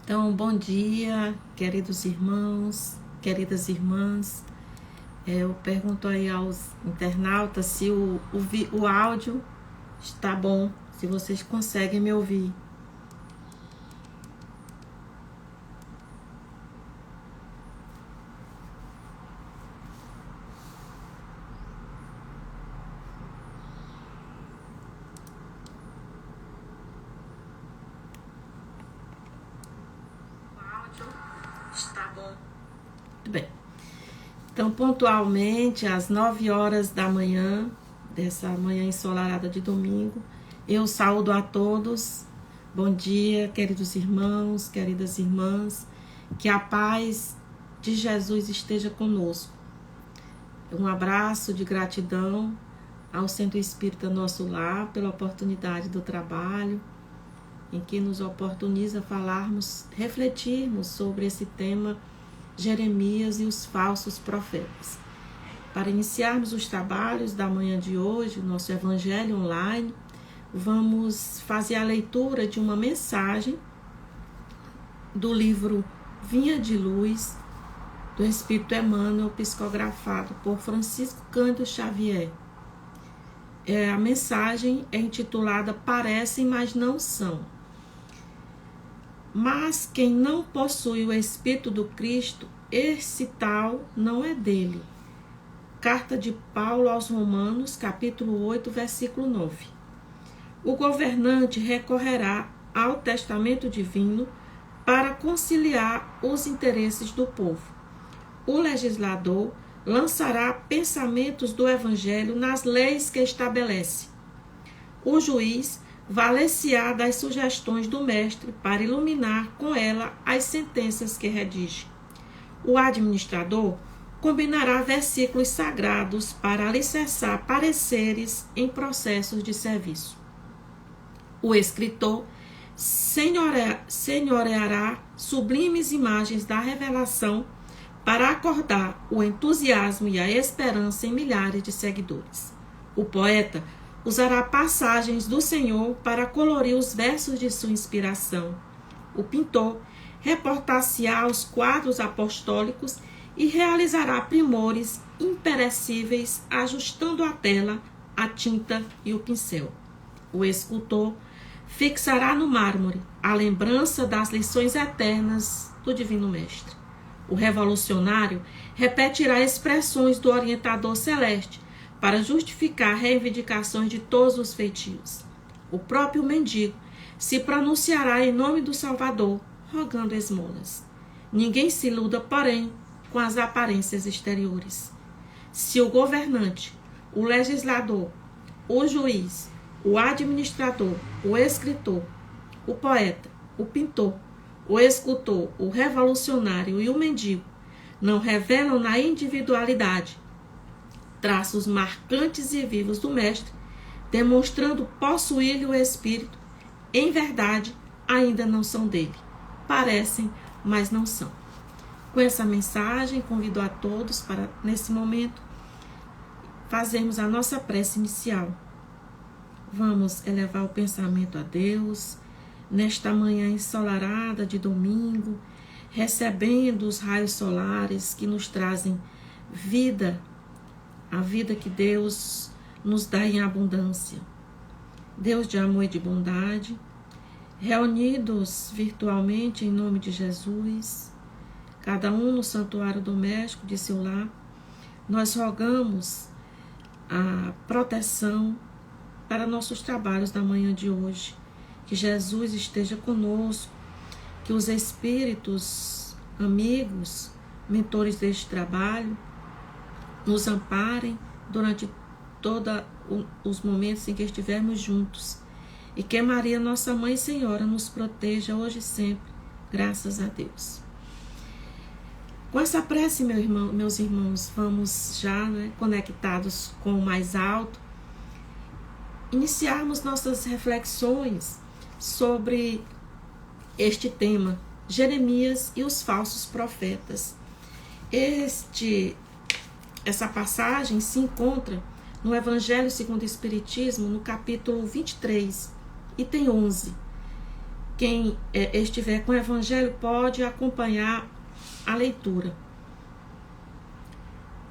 Então, bom dia, queridos irmãos, queridas irmãs. Eu pergunto aí aos internautas se o áudio está bom, se vocês conseguem me ouvir. O áudio está bom. Muito bem. Então, pontualmente, às 9 horas da manhã, dessa manhã ensolarada de domingo, eu saúdo a todos. Bom dia, queridos irmãos, queridas irmãs. Que a paz de Jesus esteja conosco. Um abraço de gratidão ao Centro Espírita Nosso Lar pela oportunidade do trabalho, em que nos oportuniza falarmos, refletirmos sobre esse tema Jeremias e os falsos profetas. Para iniciarmos os trabalhos da manhã de hoje, nosso Evangelho online, vamos fazer a leitura de uma mensagem do livro Vinha de Luz, do Espírito Emmanuel, psicografado por Francisco Cândido Xavier. A mensagem é intitulada Parecem, mas não são. Mas quem não possui o Espírito do Cristo, esse tal não é dele. Carta de Paulo aos Romanos, capítulo 8, versículo 9. O governante recorrerá ao testamento divino para conciliar os interesses do povo. O legislador lançará pensamentos do Evangelho nas leis que estabelece. O juiz valer-se-á das sugestões do mestre para iluminar com ela as sentenças que redige. O administrador combinará versículos sagrados para alicerçar pareceres em processos de serviço. O escritor senhoreará sublimes imagens da revelação para acordar o entusiasmo e a esperança em milhares de seguidores. O poeta usará passagens do Senhor para colorir os versos de sua inspiração. O pintor reportar-se-á aos quadros apostólicos e realizará primores imperecíveis, ajustando a tela, a tinta e o pincel. O escultor fixará no mármore a lembrança das lições eternas do Divino Mestre. O revolucionário repetirá expressões do orientador celeste para justificar reivindicações de todos os feitios. O próprio mendigo se pronunciará em nome do Salvador, rogando esmolas. Ninguém se iluda, porém, com as aparências exteriores. Se o governante, o legislador, o juiz, o administrador, o escritor, o poeta, o pintor, o escultor, o revolucionário e o mendigo não revelam na individualidade traços marcantes e vivos do mestre, demonstrando possuir-lhe o espírito, em verdade, ainda não são dele. Parecem, mas não são. Com essa mensagem, convido a todos para, nesse momento, fazermos a nossa prece inicial. Vamos elevar o pensamento a Deus, nesta manhã ensolarada de domingo, recebendo os raios solares que nos trazem vida, a vida que Deus nos dá em abundância. Deus de amor e de bondade, reunidos virtualmente em nome de Jesus, cada um no santuário doméstico de seu lar, nós rogamos a proteção para nossos trabalhos da manhã de hoje. Que Jesus esteja conosco, que os espíritos, amigos, mentores deste trabalho, nos amparem durante todos os momentos em que estivermos juntos. E que Maria, nossa Mãe e Senhora, nos proteja hoje e sempre, graças a Deus. Com essa prece, meus irmãos, vamos já, conectados com o mais alto, iniciarmos nossas reflexões sobre este tema, Jeremias e os falsos profetas. Essa passagem se encontra no Evangelho segundo o Espiritismo, no capítulo 23, item 11. Quem estiver com o Evangelho pode acompanhar a leitura.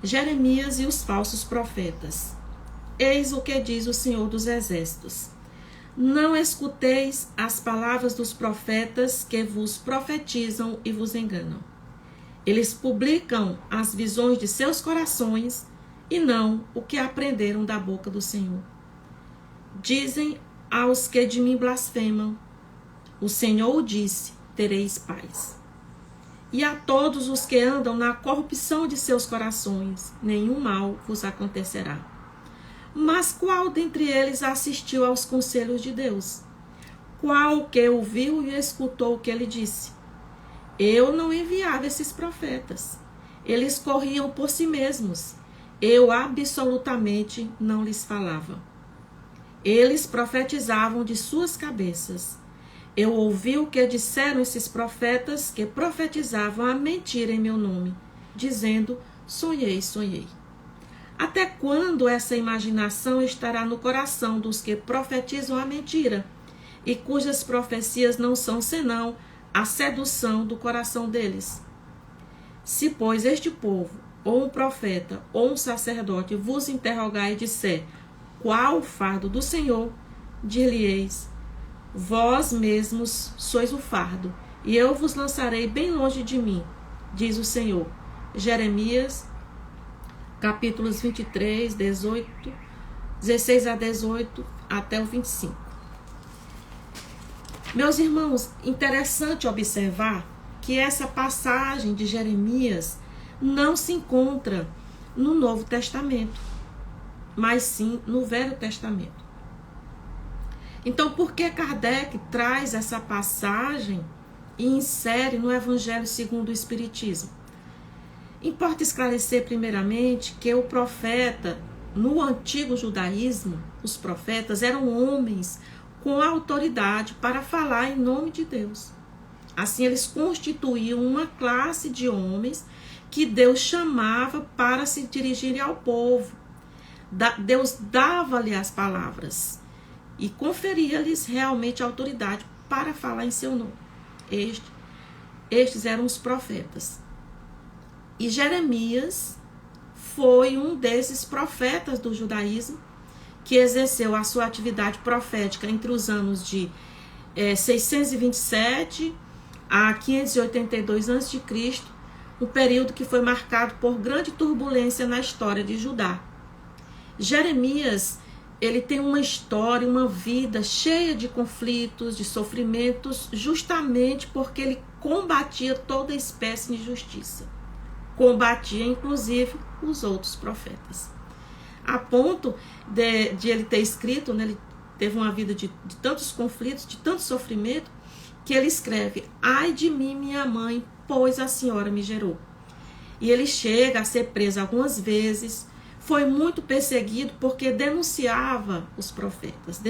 Jeremias e os falsos profetas. Eis o que diz o Senhor dos Exércitos. Não escuteis as palavras dos profetas que vos profetizam e vos enganam. Eles publicam as visões de seus corações e não o que aprenderam da boca do Senhor. Dizem aos que de mim blasfemam, o Senhor disse, tereis paz. E a todos os que andam na corrupção de seus corações, nenhum mal vos acontecerá. Mas qual dentre eles assistiu aos conselhos de Deus? Qual que ouviu e escutou o que ele disse? Eu não enviava esses profetas. Eles corriam por si mesmos. Eu absolutamente não lhes falava. Eles profetizavam de suas cabeças. Eu ouvi o que disseram esses profetas que profetizavam a mentira em meu nome, dizendo, sonhei, sonhei. Até quando essa imaginação estará no coração dos que profetizam a mentira, e cujas profecias não são senão a sedução do coração deles? Se, pois, este povo, ou um profeta, ou um sacerdote, vos interrogar e disser, qual o fardo do Senhor? Dir-lhe-eis, vós mesmos sois o fardo, e eu vos lançarei bem longe de mim, diz o Senhor. Jeremias, capítulos 23, 16 a 18, até o 25. Meus irmãos, interessante observar que essa passagem de Jeremias não se encontra no Novo Testamento, mas sim no Velho Testamento. Então, por que Kardec traz essa passagem e insere no Evangelho segundo o Espiritismo? Importa esclarecer primeiramente que o profeta, no antigo judaísmo, os profetas eram homens com autoridade para falar em nome de Deus. Assim, eles constituíam uma classe de homens que Deus chamava para se dirigirem ao povo. Deus dava-lhe as palavras e conferia-lhes realmente autoridade para falar em seu nome. Estes eram os profetas. E Jeremias foi um desses profetas do judaísmo que exerceu a sua atividade profética entre os anos de 627 a 582 a.C., um período que foi marcado por grande turbulência na história de Judá. Jeremias, ele tem uma história, uma vida cheia de conflitos, de sofrimentos, justamente porque ele combatia toda espécie de injustiça. Combatia, inclusive, os outros profetas. A ponto de ele ter escrito, né, ele teve uma vida de tantos conflitos, de tanto sofrimento, que ele escreve, ai de mim, minha mãe, pois a senhora me gerou. E ele chega a ser preso algumas vezes, foi muito perseguido porque denunciava os profetas,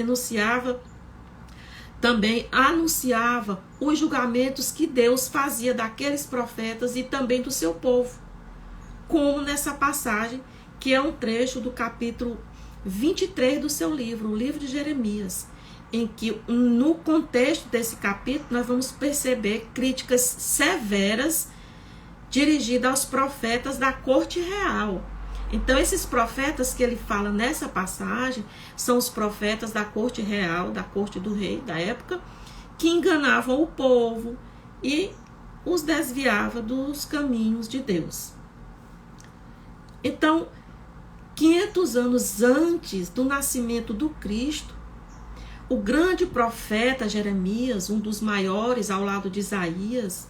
anunciava os julgamentos que Deus fazia daqueles profetas e também do seu povo. Como nessa passagem, que é um trecho do capítulo 23 do seu livro, o livro de Jeremias, em que no contexto desse capítulo nós vamos perceber críticas severas dirigidas aos profetas da corte real. Então, esses profetas que ele fala nessa passagem são os profetas da corte real, da corte do rei da época, que enganavam o povo e os desviava dos caminhos de Deus. Então, 500 anos antes do nascimento do Cristo, o grande profeta Jeremias, um dos maiores ao lado de Isaías,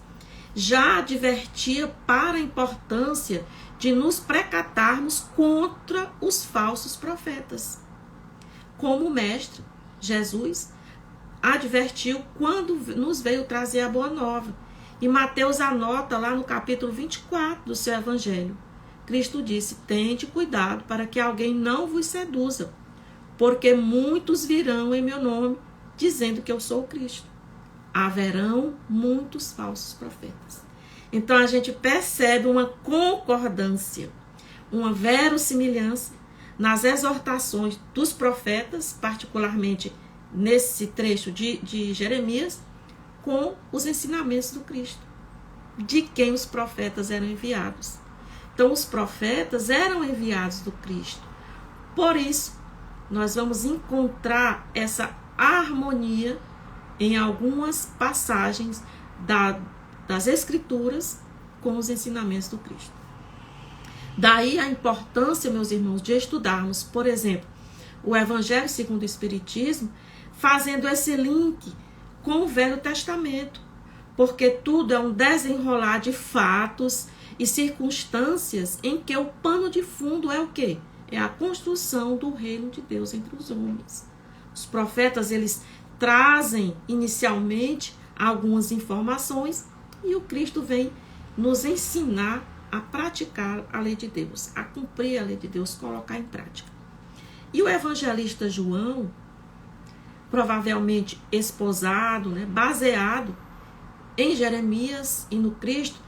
já advertia para a importância de nos precatarmos contra os falsos profetas. Como o mestre Jesus advertiu quando nos veio trazer a boa nova. E Mateus anota lá no capítulo 24 do seu evangelho. Cristo disse, tende cuidado para que alguém não vos seduza, porque muitos virão em meu nome, dizendo que eu sou o Cristo. Haverão muitos falsos profetas. Então a gente percebe uma concordância, uma verossimilhança nas exortações dos profetas, particularmente nesse trecho de Jeremias, com os ensinamentos do Cristo, de quem os profetas eram enviados. Então, os profetas eram enviados do Cristo. Por isso, nós vamos encontrar essa harmonia em algumas passagens das Escrituras com os ensinamentos do Cristo. Daí a importância, meus irmãos, de estudarmos, por exemplo, o Evangelho segundo o Espiritismo, fazendo esse link com o Velho Testamento, porque tudo é um desenrolar de fatos e circunstâncias em que o pano de fundo é o quê? É a construção do reino de Deus entre os homens. Os profetas, eles trazem inicialmente algumas informações e o Cristo vem nos ensinar a praticar a lei de Deus, a cumprir a lei de Deus, colocar em prática. E o evangelista João, provavelmente esposado, baseado em Jeremias e no Cristo,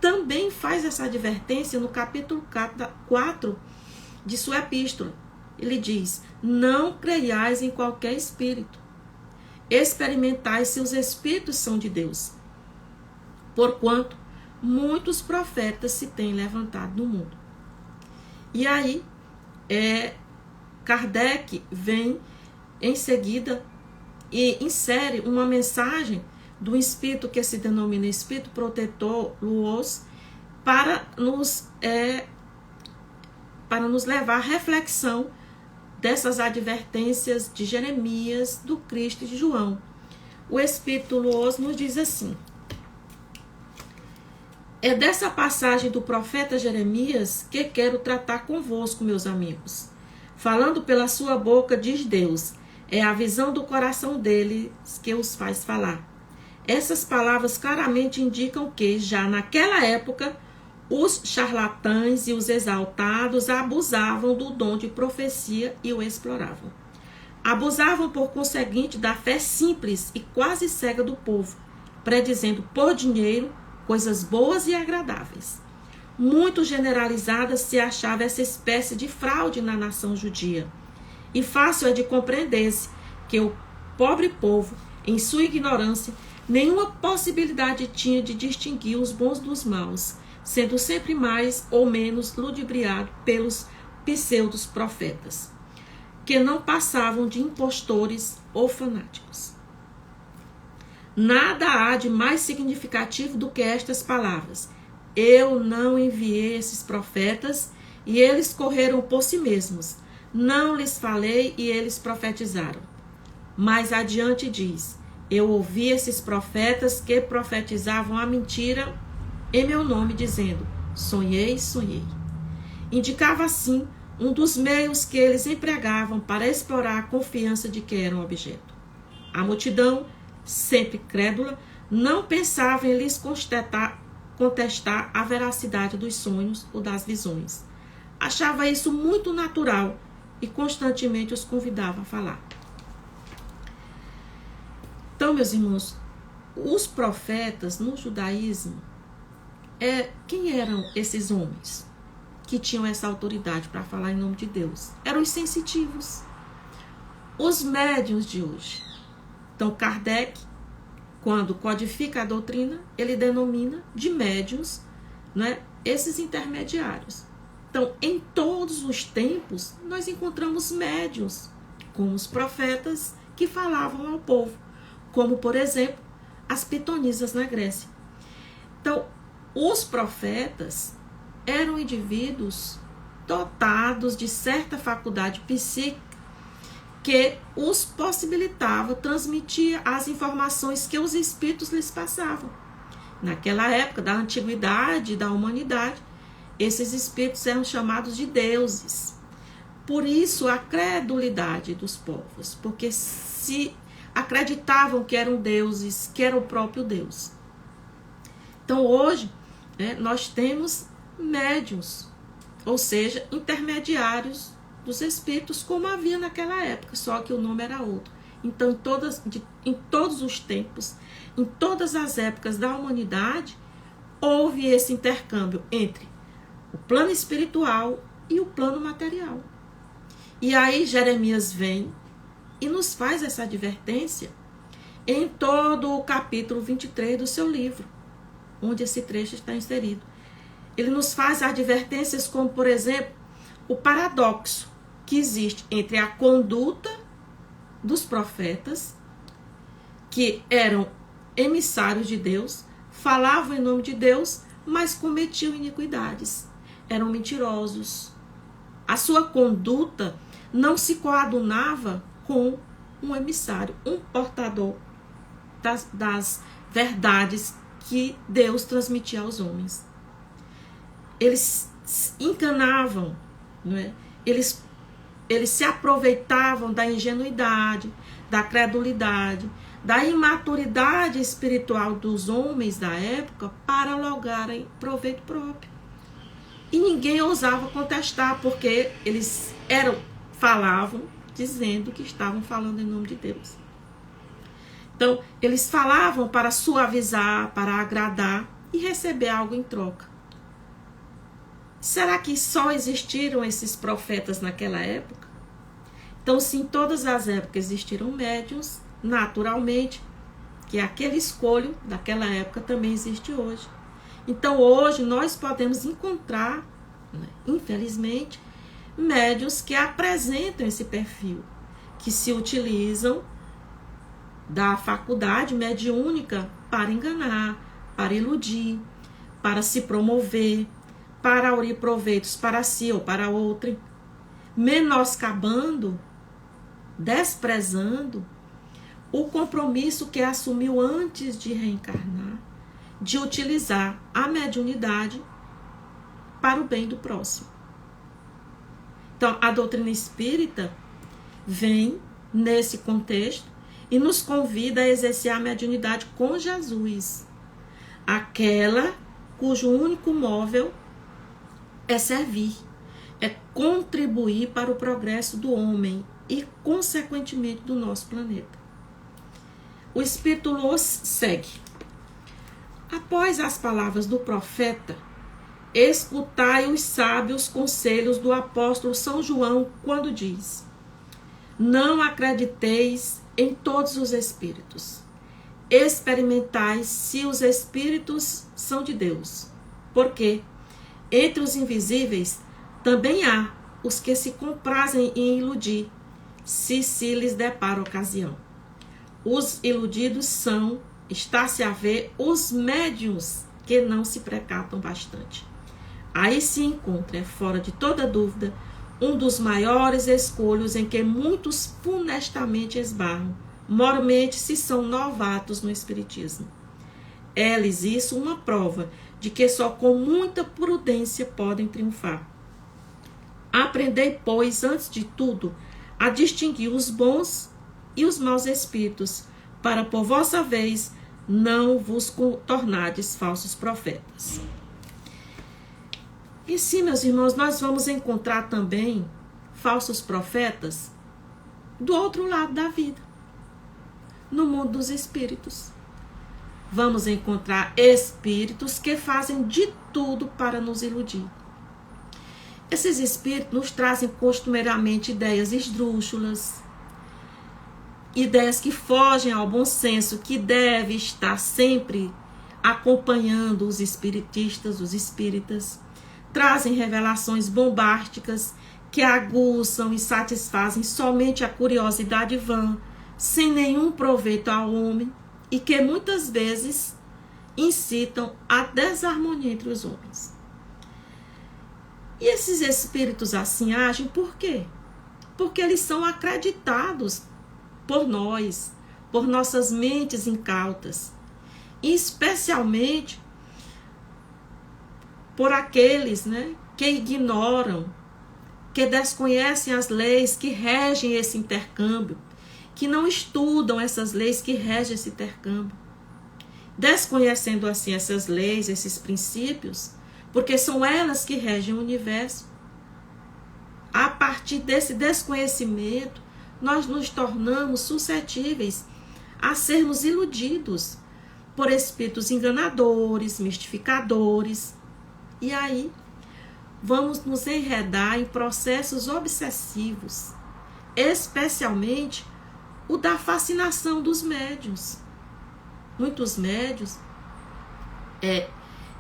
também faz essa advertência no capítulo 4 de sua epístola. Ele diz: não creiais em qualquer espírito, experimentai se os espíritos são de Deus, porquanto muitos profetas se têm levantado no mundo. E aí, Kardec vem em seguida e insere uma mensagem do espírito que se denomina espírito protetor Luos para nos levar à reflexão dessas advertências de Jeremias, do Cristo e de João. O espírito Luos nos diz assim: é dessa passagem do profeta Jeremias que quero tratar convosco, meus amigos. Falando pela sua boca, diz Deus, é a visão do coração deles que os faz falar. Essas palavras claramente indicam que, já naquela época, os charlatães e os exaltados abusavam do dom de profecia e o exploravam. Abusavam, por conseguinte, da fé simples e quase cega do povo, predizendo por dinheiro coisas boas e agradáveis. Muito generalizada se achava essa espécie de fraude na nação judia. E fácil é de compreender-se que o pobre povo, em sua ignorância, nenhuma possibilidade tinha de distinguir os bons dos maus, sendo sempre mais ou menos ludibriado pelos pseudos profetas, que não passavam de impostores ou fanáticos. Nada há de mais significativo do que estas palavras: eu não enviei esses profetas e eles correram por si mesmos. Não lhes falei e eles profetizaram. Mais adiante diz: eu ouvi esses profetas que profetizavam a mentira em meu nome, dizendo: sonhei, sonhei. Indicava assim um dos meios que eles empregavam para explorar a confiança de que eram objeto. A multidão, sempre crédula, não pensava em lhes contestar a veracidade dos sonhos ou das visões. Achava isso muito natural e constantemente os convidava a falar. Então, meus irmãos, os profetas no judaísmo, quem eram esses homens que tinham essa autoridade para falar em nome de Deus? Eram os sensitivos, os médiuns de hoje. Então, Kardec, quando codifica a doutrina, ele denomina de médiuns, esses intermediários. Então, em todos os tempos, nós encontramos médiuns, como os profetas que falavam ao povo, como, por exemplo, as pitonisas na Grécia. Então, os profetas eram indivíduos dotados de certa faculdade psíquica que os possibilitava transmitir as informações que os espíritos lhes passavam. Naquela época da antiguidade da humanidade, esses espíritos eram chamados de deuses. Por isso a credulidade dos povos, porque se acreditavam que eram deuses, que era o próprio Deus. Então hoje, nós temos médiuns, ou seja, intermediários dos espíritos, como havia naquela época, só que o nome era outro. Então, em todos os tempos, em todas as épocas da humanidade, houve esse intercâmbio entre o plano espiritual e o plano material. E aí Jeremias vem e nos faz essa advertência em todo o capítulo 23 do seu livro, onde esse trecho está inserido. Ele nos faz advertências como, por exemplo, o paradoxo que existe entre a conduta dos profetas, que eram emissários de Deus, falavam em nome de Deus, mas cometiam iniquidades, eram mentirosos. A sua conduta não se coadunava com um emissário, um portador das verdades que Deus transmitia aos homens. Eles enganavam, não é? Eles se aproveitavam da ingenuidade, da credulidade, da imaturidade espiritual dos homens da época para lograrem proveito próprio. E ninguém ousava contestar, porque eles falavam dizendo que estavam falando em nome de Deus. Então, eles falavam para suavizar, para agradar e receber algo em troca. Será que só existiram esses profetas naquela época? Então, se em todas as épocas existiram médiuns, naturalmente, que aquele escolho daquela época também existe hoje. Então, hoje nós podemos encontrar, né, infelizmente, médiuns que apresentam esse perfil, que se utilizam da faculdade mediúnica para enganar, para iludir, para se promover, para aurir proveitos para si ou para outrem, menoscabando, desprezando o compromisso que assumiu antes de reencarnar, de utilizar a mediunidade para o bem do próximo. Então, a doutrina espírita vem nesse contexto e nos convida a exercer a mediunidade com Jesus, aquela cujo único móvel é servir, é contribuir para o progresso do homem e, consequentemente, do nosso planeta. O Espírito Luz segue. Após as palavras do profeta, escutai os sábios conselhos do apóstolo São João quando diz: não acrediteis em todos os espíritos. Experimentai se os espíritos são de Deus, porque entre os invisíveis também há os que se comprazem em iludir, se lhes depara ocasião. Os iludidos está-se a ver, os médiuns que não se precatam bastante. Aí se encontra, fora de toda dúvida, um dos maiores escolhos em que muitos funestamente esbarram, mormente se são novatos no espiritismo. É-lhes isso uma prova de que só com muita prudência podem triunfar. Aprendei, pois, antes de tudo, a distinguir os bons e os maus espíritos, para por vossa vez não vos tornardes falsos profetas. E sim, meus irmãos, nós vamos encontrar também falsos profetas do outro lado da vida, no mundo dos espíritos. Vamos encontrar espíritos que fazem de tudo para nos iludir. Esses espíritos nos trazem costumeiramente ideias esdrúxulas, ideias que fogem ao bom senso, que deve estar sempre acompanhando os espiritistas, os espíritas. Trazem revelações bombásticas que aguçam e satisfazem somente a curiosidade vã, sem nenhum proveito ao homem, e que muitas vezes incitam a desarmonia entre os homens. E esses espíritos assim agem por quê? Porque eles são acreditados por nós, por nossas mentes incautas, e especialmente por aqueles, né, que ignoram, que desconhecem as leis que regem esse intercâmbio, que não estudam essas leis que regem esse intercâmbio. Desconhecendo assim essas leis, esses princípios, porque são elas que regem o universo. A partir desse desconhecimento, nós nos tornamos suscetíveis a sermos iludidos por espíritos enganadores, mistificadores. E aí, vamos nos enredar em processos obsessivos, especialmente o da fascinação dos médiuns. Muitos médiuns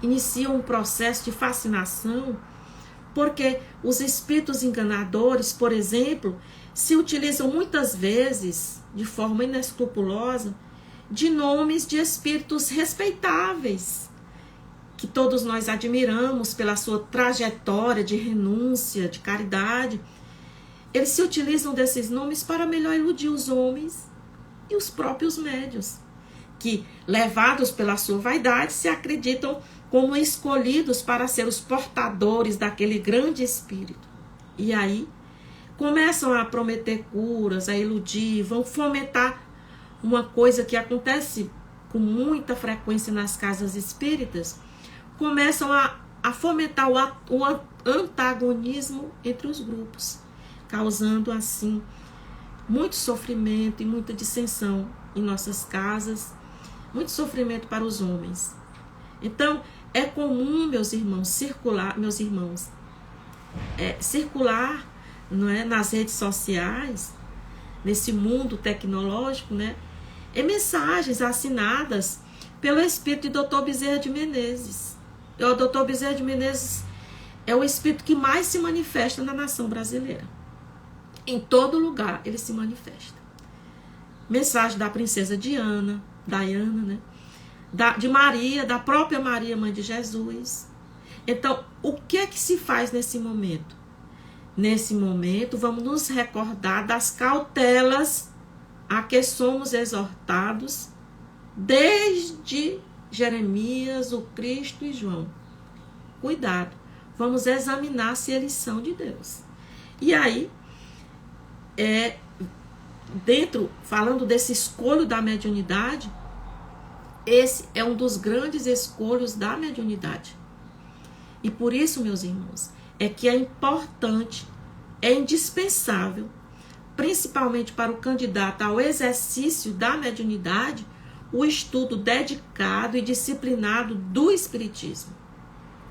iniciam um processo de fascinação porque os espíritos enganadores, por exemplo, se utilizam muitas vezes, de forma inescrupulosa, de nomes de espíritos respeitáveis, que todos nós admiramos pela sua trajetória de renúncia, de caridade. Eles se utilizam desses nomes para melhor iludir os homens e os próprios médiuns, que, levados pela sua vaidade, se acreditam como escolhidos para ser os portadores daquele grande espírito. E aí começam a prometer curas, a iludir, vão fomentar uma coisa que acontece com muita frequência nas casas espíritas, começam a fomentar o antagonismo entre os grupos, causando assim muito sofrimento e muita dissensão em nossas casas, muito sofrimento para os homens. Então, é comum, meus irmãos, circular, não é, nas redes sociais, nesse mundo tecnológico, né, mensagens assinadas pelo espírito de Dr. Bezerra de Menezes. O Dr. Bezerra de Menezes é o espírito que mais se manifesta na nação brasileira. Em todo lugar ele se manifesta. Mensagem da princesa Diana, né? De Maria, da própria Maria, mãe de Jesus. Então, o que é que se faz nesse momento? Nesse momento, vamos nos recordar das cautelas a que somos exortados desde Jeremias, o Cristo e João. Cuidado, vamos examinar se eles são de Deus. E aí, falando desse escolho da mediunidade, esse é um dos grandes escolhos da mediunidade. E por isso, meus irmãos, é que é importante, é indispensável, principalmente para o candidato ao exercício da mediunidade, o estudo dedicado e disciplinado do Espiritismo,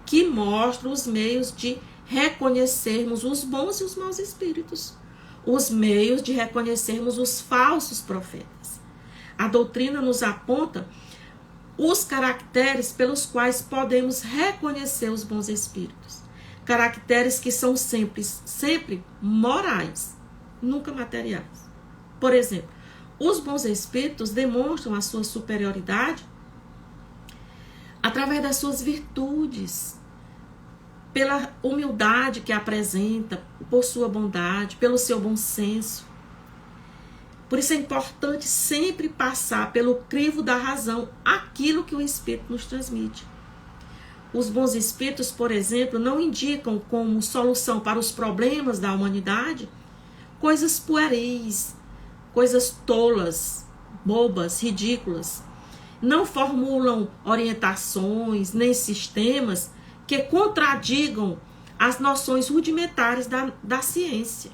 que mostra os meios de reconhecermos os bons e os maus espíritos, os meios de reconhecermos os falsos profetas. A doutrina nos aponta os caracteres pelos quais podemos reconhecer os bons espíritos. Caracteres que são sempre morais, nunca materiais. Por exemplo, os bons espíritos demonstram a sua superioridade através das suas virtudes, pela humildade que apresenta, por sua bondade, pelo seu bom senso. Por isso é importante sempre passar pelo crivo da razão aquilo que o Espírito nos transmite. Os bons espíritos, por exemplo, não indicam como solução para os problemas da humanidade coisas pueris, coisas tolas, bobas, ridículas. Não formulam orientações nem sistemas que contradigam as noções rudimentares da ciência.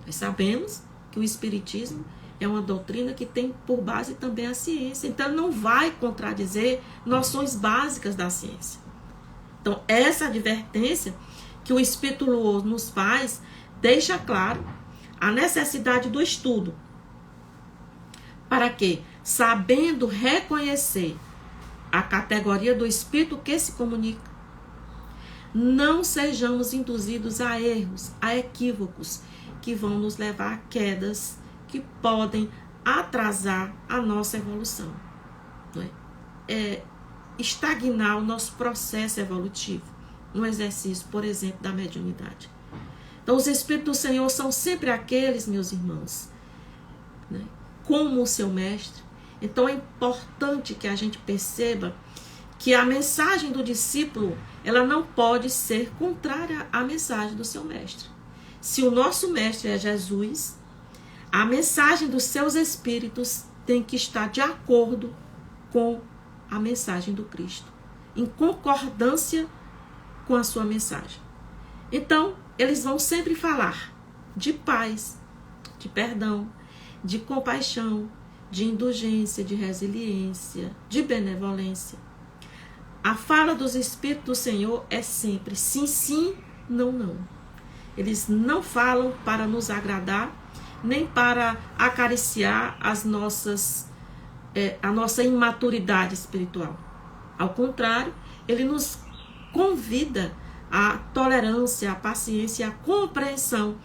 Nós sabemos que o Espiritismo é uma doutrina que tem por base também a ciência. Então, não vai contradizer noções básicas da ciência. Então, essa advertência que o Espírito Luoz nos faz, deixa claro a necessidade do estudo. Para que, sabendo reconhecer a categoria do Espírito que se comunica, não sejamos induzidos a erros, a equívocos, que vão nos levar a quedas que podem atrasar a nossa evolução. Não é? Estagnar o nosso processo evolutivo no exercício, por exemplo, da mediunidade. Então, os Espíritos do Senhor são sempre aqueles, meus irmãos, né, como o seu mestre. Então, é importante que a gente perceba que a mensagem do discípulo, ela não pode ser contrária à mensagem do seu mestre. Se o nosso mestre é Jesus, a mensagem dos seus espíritos tem que estar de acordo com a mensagem do Cristo, em concordância com a sua mensagem. Então, eles vão sempre falar de paz, de perdão, de compaixão, de indulgência, de resiliência, de benevolência. A fala dos Espíritos do Senhor é sempre sim, sim, não, não. Eles não falam para nos agradar, nem para acariciar a nossa imaturidade espiritual. Ao contrário, ele nos convida à tolerância, à paciência, à compreensão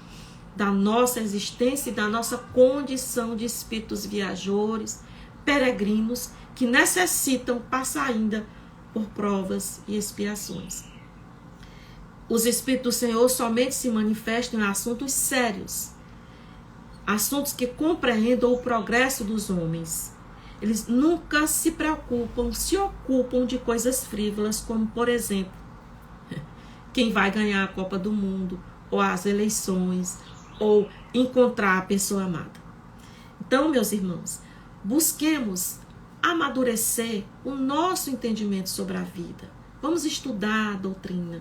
da nossa existência e da nossa condição de espíritos viajores, peregrinos, que necessitam passar ainda por provas e expiações. Os Espíritos do Senhor somente se manifestam em assuntos sérios, assuntos que compreendam o progresso dos homens. Eles nunca se ocupam de coisas frívolas, como, por exemplo, quem vai ganhar a Copa do Mundo, ou as eleições, ou encontrar a pessoa amada. Então, meus irmãos, busquemos amadurecer o nosso entendimento sobre a vida. Vamos estudar a doutrina.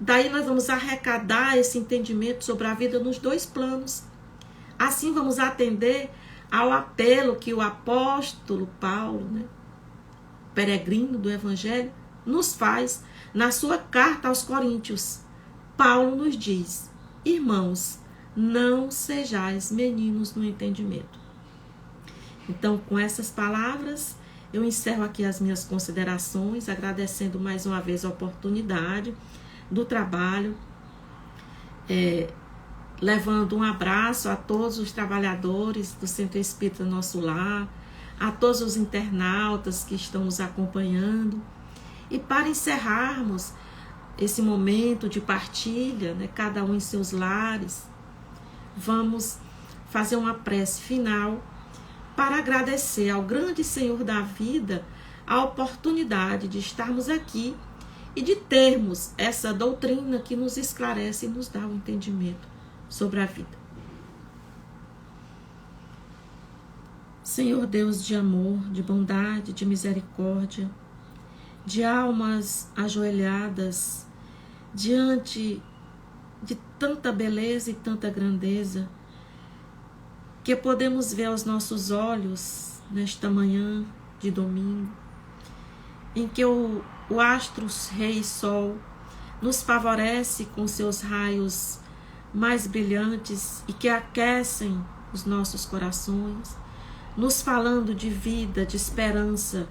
Daí nós vamos arrecadar esse entendimento sobre a vida nos dois planos. Assim vamos atender ao apelo que o apóstolo Paulo, peregrino do Evangelho, nos faz na sua carta aos Coríntios. Paulo nos diz: irmãos, não sejais meninos no entendimento. Então, com essas palavras, eu encerro aqui as minhas considerações, agradecendo mais uma vez a oportunidade do trabalho, levando um abraço a todos os trabalhadores do Centro Espírita Nosso Lar, a todos os internautas que estão nos acompanhando. E para encerrarmos esse momento de partilha, cada um em seus lares, vamos fazer uma prece final para agradecer ao grande Senhor da vida a oportunidade de estarmos aqui e de termos essa doutrina que nos esclarece e nos dá o entendimento sobre a vida. Senhor Deus de amor, de bondade, de misericórdia, de almas ajoelhadas diante de tanta beleza e tanta grandeza que podemos ver aos nossos olhos nesta manhã de domingo, em que o astro rei sol nos favorece com seus raios mais brilhantes e que aquecem os nossos corações, nos falando de vida, de esperança,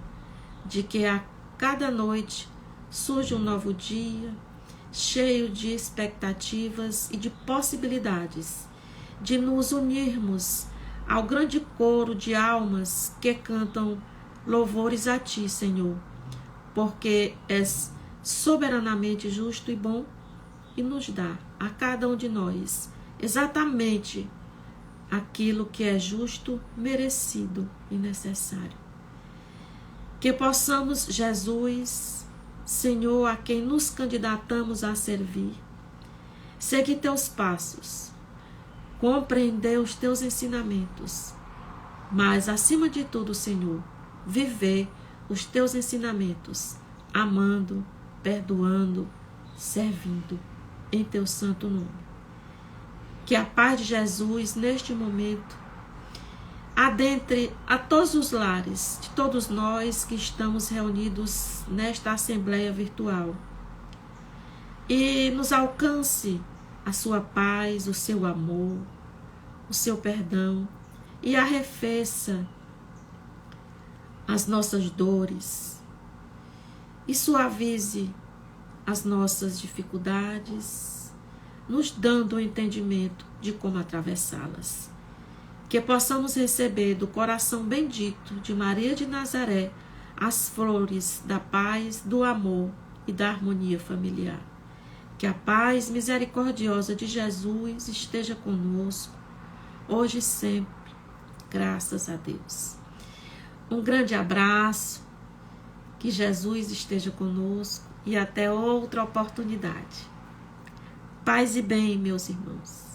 de que a cada noite surge um novo dia, cheio de expectativas e de possibilidades de nos unirmos ao grande coro de almas que cantam louvores a Ti, Senhor, porque és soberanamente justo e bom e nos dá a cada um de nós exatamente aquilo que é justo, merecido e necessário. Que possamos, Jesus, Senhor, a quem nos candidatamos a servir, seguir Teus passos, compreender os Teus ensinamentos, mas, acima de tudo, Senhor, viver os Teus ensinamentos, amando, perdoando, servindo, em Teu santo nome. Que a paz de Jesus, neste momento, adentre a todos os lares de todos nós que estamos reunidos nesta assembleia virtual e nos alcance a sua paz, o seu amor, o seu perdão e arrefeça as nossas dores e suavize as nossas dificuldades, nos dando o entendimento de como atravessá-las. Que possamos receber do coração bendito de Maria de Nazaré as flores da paz, do amor e da harmonia familiar. Que a paz misericordiosa de Jesus esteja conosco, hoje e sempre, graças a Deus. Um grande abraço, que Jesus esteja conosco e até outra oportunidade. Paz e bem, meus irmãos.